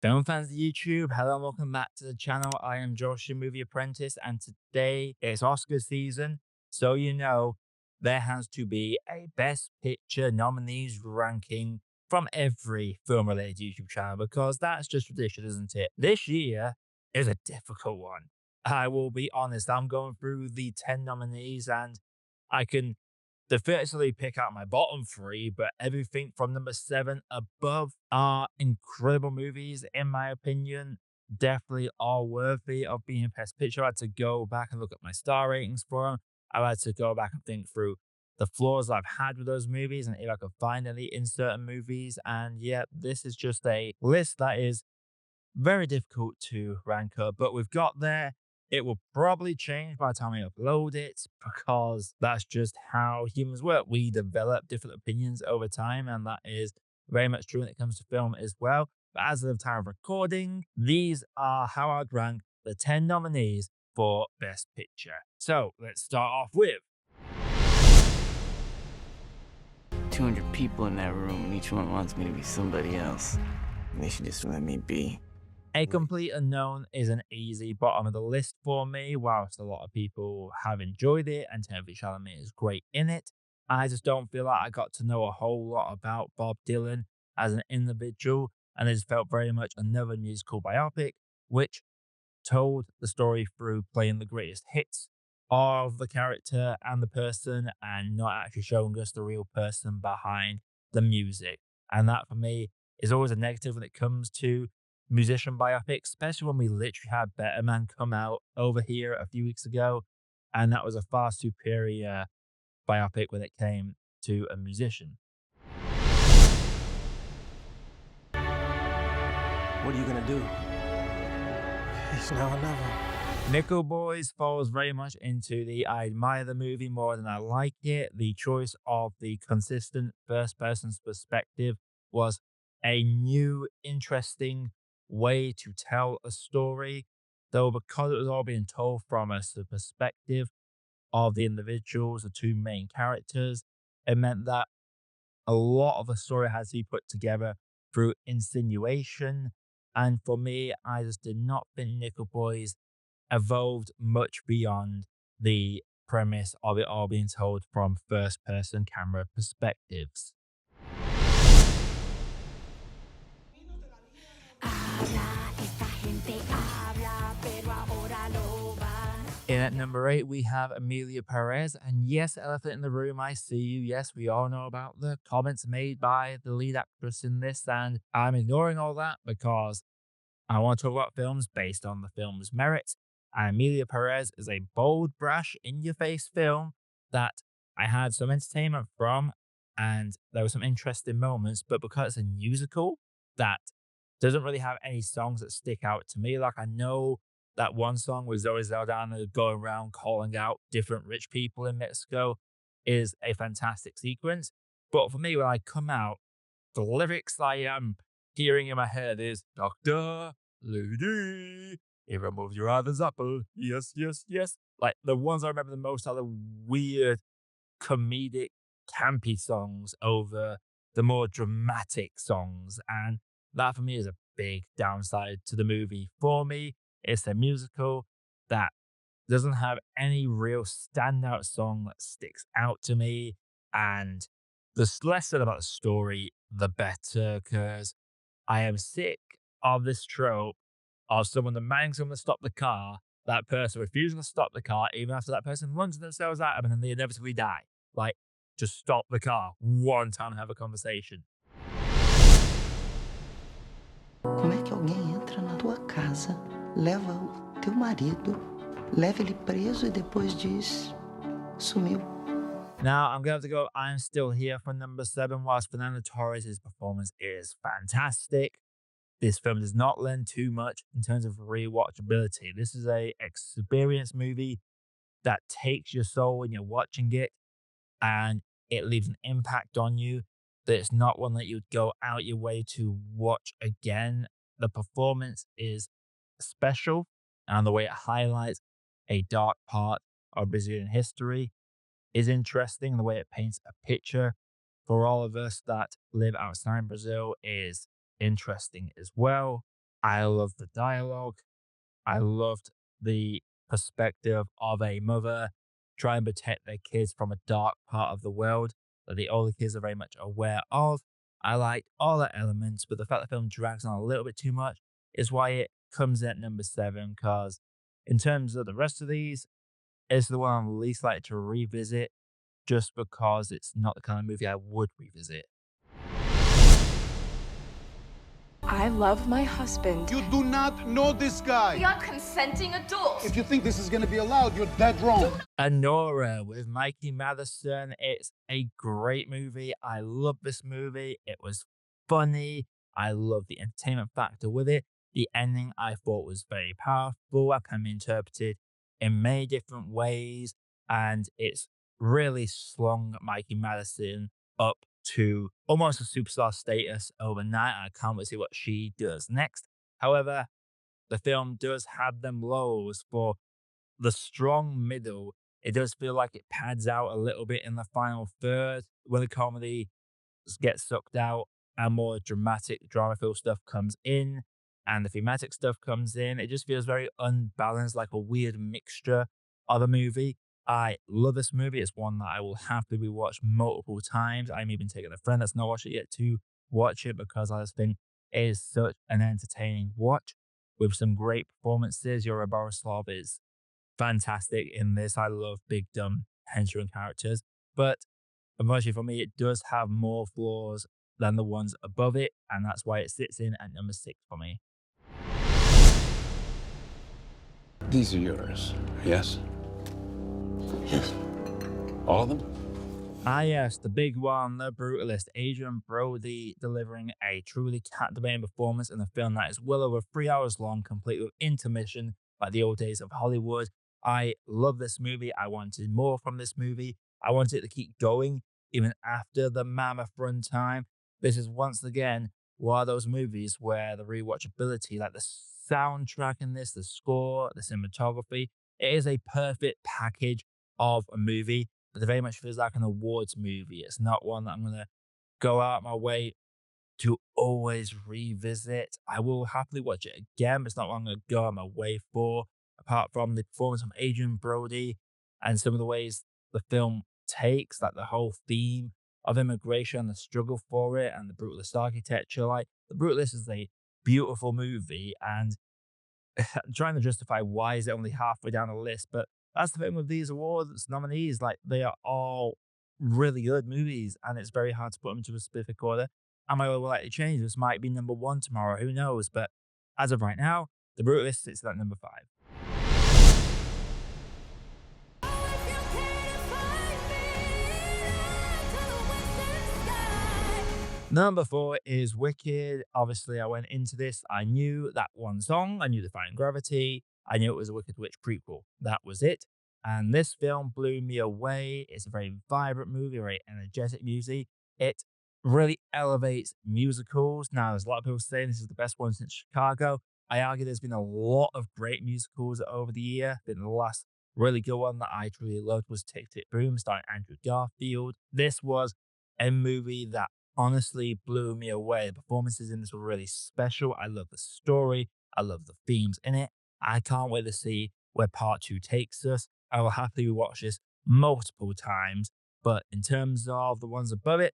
Film fans of YouTube, hello and welcome back to the channel. I am Josh, your movie apprentice, and today it's Oscar season. So there has to be a Best Picture nominees ranking from every film-related YouTube channel because that's just tradition, isn't it? This year is a difficult one. I will be honest, I'm going through the 10 nominees and I can definitively pick out my bottom three, but everything from number seven above are incredible movies, in my opinion. Definitely are worthy of being Best Picture. I had to go back and look at my star ratings for them. I had to go back and think through the flaws I've had with those movies and if I could find any in certain movies. And yeah, this is just a list that is very difficult to rank up, but we've got there. It will probably change by the time I upload it because that's just how humans work. We develop different opinions over time, and that is very much true when it comes to film as well. But as of the time of recording, these are how I'd rank the 10 nominees for Best Picture. So let's start off with 200 people in that room, and each one wants me to be somebody else. And they should just let me be. A Complete Unknown is an easy bottom of the list for me. Whilst a lot of people have enjoyed it and Timothy Chalamet is great in it, I just don't feel like I got to know a whole lot about Bob Dylan as an individual, and it just felt very much another musical biopic, which told the story through playing the greatest hits of the character and the person and not actually showing us the real person behind the music. And that for me is always a negative when it comes to musician biopics, especially when we literally had Better Man come out over here a few weeks ago. And that was a far superior biopic when it came to a musician. What are you gonna do? It's now or never. Nickel Boys falls very much into the I admire the movie more than I like it. The choice of the consistent first person's perspective was a new, interesting way to tell a story, though, because it was all being told from the perspective of the individuals, the two main characters, it meant that a lot of the story has to be put together through insinuation. And for me, I just did not think Nickel Boys evolved much beyond the premise of it all being told from first person camera perspectives. In at number 8, we have Emilia Pérez. And yes, elephant in the room, I see you. Yes, we all know about the comments made by the lead actress in this. And I'm ignoring all that because I want to talk about films based on the film's merits. And Emilia Pérez is a bold, brash, in your face film that I had some entertainment from. And there were some interesting moments. But because it's a musical that doesn't really have any songs that stick out to me, like I know that one song with Zoe Saldana going around calling out different rich people in Mexico is a fantastic sequence. But for me, when I come out, the lyrics I am hearing in my head is Doctor Lady, if I move your other's apple, yes, yes, yes. Like the ones I remember the most are the weird, comedic, campy songs over the more dramatic songs. And that for me is a big downside to the movie. For me, it's a musical that doesn't have any real standout song that sticks out to me. And the less said about the story, the better, because I am sick of this trope of someone demanding someone to stop the car, that person refusing to stop the car, even after that person runs themselves out of it and they inevitably die. Like, just stop the car one time and have a conversation. Como é que alguém entra na tua casa, leva o teu marido, leva ele preso e depois diz sumiu? Now, I'm going to have to go I'm Still Here for number 7, whilst Fernando Torres' performance is fantastic. This film does not lend too much in terms of rewatchability. This is a experience movie that takes your soul when you're watching it, and it leaves an impact on you that it's not one that you'd go out your way to watch again. The performance is special, and the way it highlights a dark part of Brazilian history is interesting. The way it paints a picture for all of us that live outside Brazil is interesting as well. I love the dialogue. I loved the perspective of a mother trying to protect their kids from a dark part of the world that the older kids are very much aware of. I liked all the elements, but the fact the film drags on a little bit too much is why it comes in at number seven. Because in terms of the rest of these, it's the one I'm least likely to revisit just because it's not the kind of movie I would revisit. I love my husband. You do not know this guy. We are consenting adults. If you think this is going to be allowed, you're dead wrong. Anora with Mikey Madison. It's a great movie. I love this movie. It was funny. I love the entertainment factor with it. The ending I thought was very powerful. I can be interpreted in many different ways. And it's really slung Mikey Madison up to almost a superstar status overnight. I can't wait to see what she does next. However, the film does have them lows for the strong middle. It does feel like it pads out a little bit in the final third when the comedy gets sucked out and more dramatic drama filled stuff comes in and the thematic stuff comes in. It just feels very unbalanced, like a weird mixture of a movie. I love this movie. It's one that I will happily rewatch multiple times. I'm even taking a friend that's not watched it yet to watch it because I just think it is such an entertaining watch with some great performances. Yura Borislav is fantastic in this. I love big dumb henchman characters, but unfortunately for me, it does have more flaws than the ones above it, and that's why it sits in at number 6 for me. These are yours, yes? Yes. All of them? Ah, yes, the big one, the Brutalist, Adrian Brody delivering a truly captivating performance in a film that is well over 3 hours long, complete with intermission like the old days of Hollywood. I love this movie. I wanted more from this movie. I wanted it to keep going even after the mammoth runtime. This is once again one of those movies where the rewatchability, like the soundtrack in this, the score, the cinematography, it is a perfect package of a movie, but it very much feels like an awards movie. It's not one that I'm going to go out my way to always revisit. I will happily watch it again, but it's not one I'm going to go out my way for, apart from the performance from Adrian Brody and some of the ways the film takes, like the whole theme of immigration, the struggle for it, and the brutalist architecture. Like, The Brutalist is a beautiful movie, and I'm trying to justify why is it only halfway down the list, but that's the thing with these awards nominees. Like, they are all really good movies, and it's very hard to put them into a specific order. I might well likely change. This might be number 1 tomorrow. Who knows? But as of right now, The Brutalist sits at number 5. Number 4 is Wicked. Obviously, I went into this. I knew that one song. I knew Defying Gravity. I knew it was a Wicked Witch prequel. That was it. And this film blew me away. It's a very vibrant movie, very energetic music. It really elevates musicals. Now, there's a lot of people saying this is the best one since Chicago. I argue there's been a lot of great musicals over the year. I think the last really good one that I truly loved was Tick Tick Boom, starring Andrew Garfield. This was a movie that honestly blew me away. The performances in this were really special. I love the story. I love the themes in it. I can't wait to see where part 2 takes us. I will happily watch this multiple times. But in terms of the ones above it,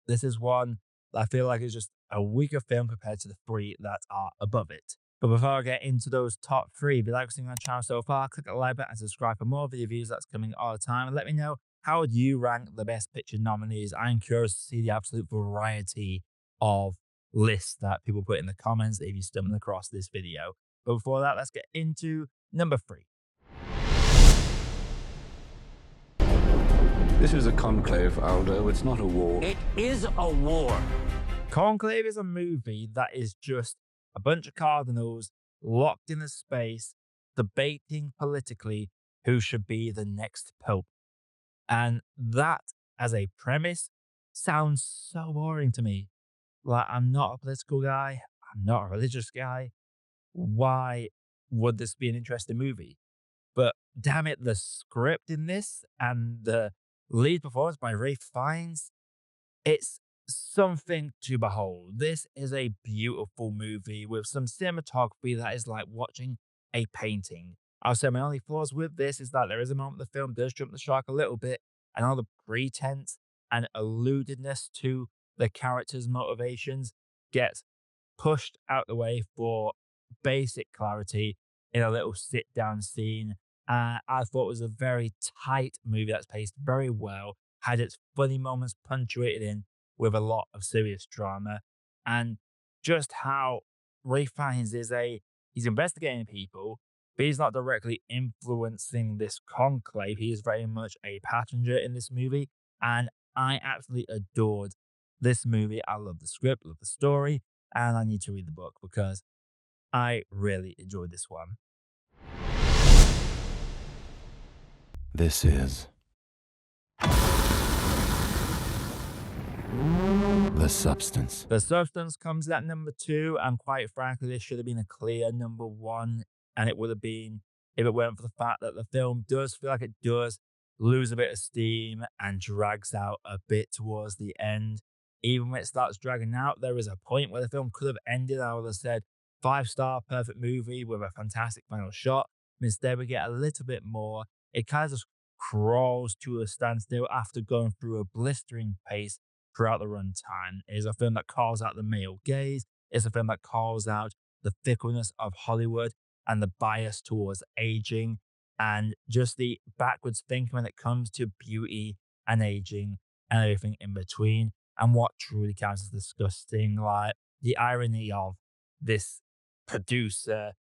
this is one that I feel like is just a weaker film compared to the 3 that are above it. But before I get into those top 3, if you like watching my channel so far, click the like button and subscribe for more video reviews that's coming all the time. And let me know, how would you rank the Best Picture nominees? I'm curious to see the absolute variety of lists that people put in the comments if you stumble across this video. But before that, let's get into number 3. This is a conclave, Aldo. It's not a war. It is a war. Conclave is a movie that is just a bunch of cardinals locked in a space debating politically who should be the next pope. And that, as a premise, sounds so boring to me. Like, I'm not a political guy. I'm not a religious guy. Why would this be an interesting movie? But damn it, the script in this and the lead performance by Rafe Fiennes, it's something to behold. This is a beautiful movie with some cinematography that is like watching a painting. I'll say my only flaws with this is that there is a moment the film does jump the shark a little bit, and all the pretense and alludedness to the characters' motivations gets pushed out the way for basic clarity in a little sit down scene. I thought it was a very tight movie that's paced very well, had its funny moments punctuated in with a lot of serious drama, and just how Ray Fiennes is he's investigating people, but he's not directly influencing this conclave. He is very much a passenger in this movie, and I absolutely adored this movie. I love the script, love the story, and I need to read the book because I really enjoyed this one. This is The Substance. The Substance comes at number 2, and quite frankly, this should have been a clear number 1, and it would have been if it weren't for the fact that the film does feel like it does lose a bit of steam and drags out a bit towards the end. Even when it starts dragging out, there is a point where the film could have ended. I would have said 5-star, perfect movie with a fantastic final shot. Instead, we get a little bit more. It kind of just crawls to a standstill after going through a blistering pace throughout the runtime. It is a film that calls out the male gaze. It's a film that calls out the fickleness of Hollywood and the bias towards aging and just the backwards thinking when it comes to beauty and aging and everything in between. And what truly counts as disgusting, like the irony of this producer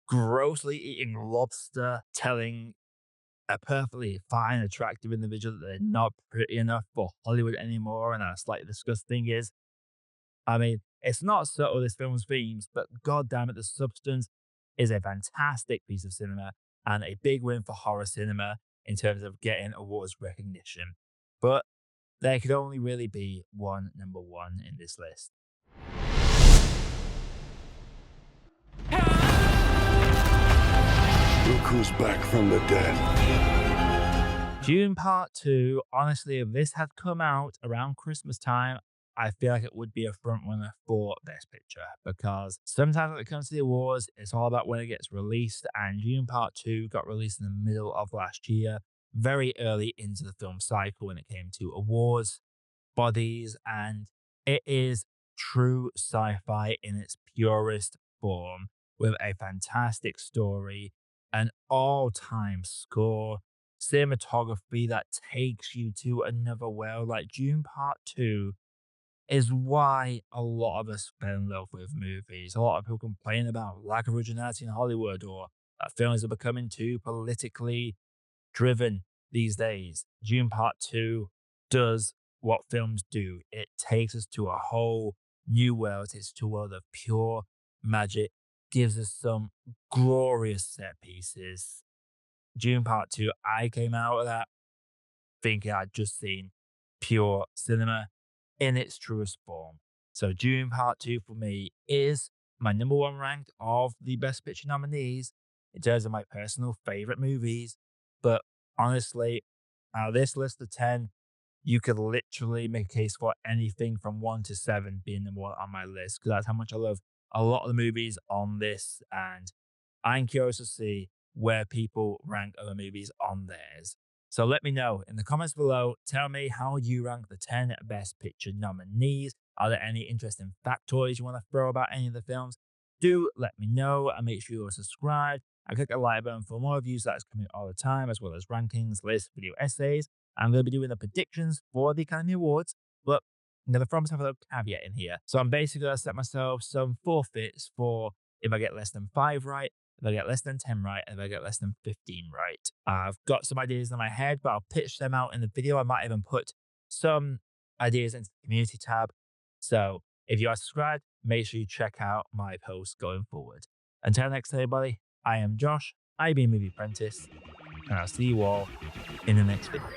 grossly eating lobster, telling a perfectly fine, attractive individual that they're not pretty enough for Hollywood anymore, and a slightly disgusting is, I mean, it's not subtle, this film's themes, but god damn it, The Substance is a fantastic piece of cinema and a big win for horror cinema in terms of getting awards recognition. But there could only really be one number 1 in this list. Look who's back from the dead. Dune Part 2, honestly, if this had come out around Christmas time, I feel like it would be a front runner for Best Picture because sometimes when it comes to the awards, it's all about when it gets released, and Dune Part 2 got released in the middle of last year, very early into the film cycle when it came to awards bodies, and it is true sci-fi in its purest form with a fantastic story, an all-time score, cinematography that takes you to another world. Like Dune Part 2 is why a lot of us fell in love with movies. A lot of people complain about lack of originality in Hollywood or that films are becoming too politically driven these days. Dune Part 2 does what films do. It takes us to a whole new world. It's to a world of pure magic, gives us some glorious set pieces. Dune Part 2, I came out of that thinking I'd just seen pure cinema in its truest form. So Dune Part 2 for me is my number 1 ranked of the Best Picture nominees in terms of my personal favorite movies. But honestly, out of this list of 10, you could literally make a case for anything from 1 to 7 being number 1 on my list because that's how much I love a lot of the movies on this. And I'm curious to see where people rank other movies on theirs. So let me know in the comments below. Tell me how you rank the 10 Best Picture nominees. Are there any interesting factoids you want to throw about any of the films? Do let me know, and make sure you're subscribed and click the like button for more reviews that's coming all the time, as well as rankings, lists, video essays. I'm going to be doing the predictions for the Academy Awards, but I'm going to throw myself a little caveat in here. So I'm basically going to set myself some forfeits for if I get less than 5 right, if I get less than 10 right, and if I get less than 15 right. I've got some ideas in my head, but I'll pitch them out in the video. I might even put some ideas into the community tab. So if you are subscribed, make sure you check out my posts going forward. Until next time, everybody, I am Josh, I've been Movie Apprentice, and I'll see you all in the next video.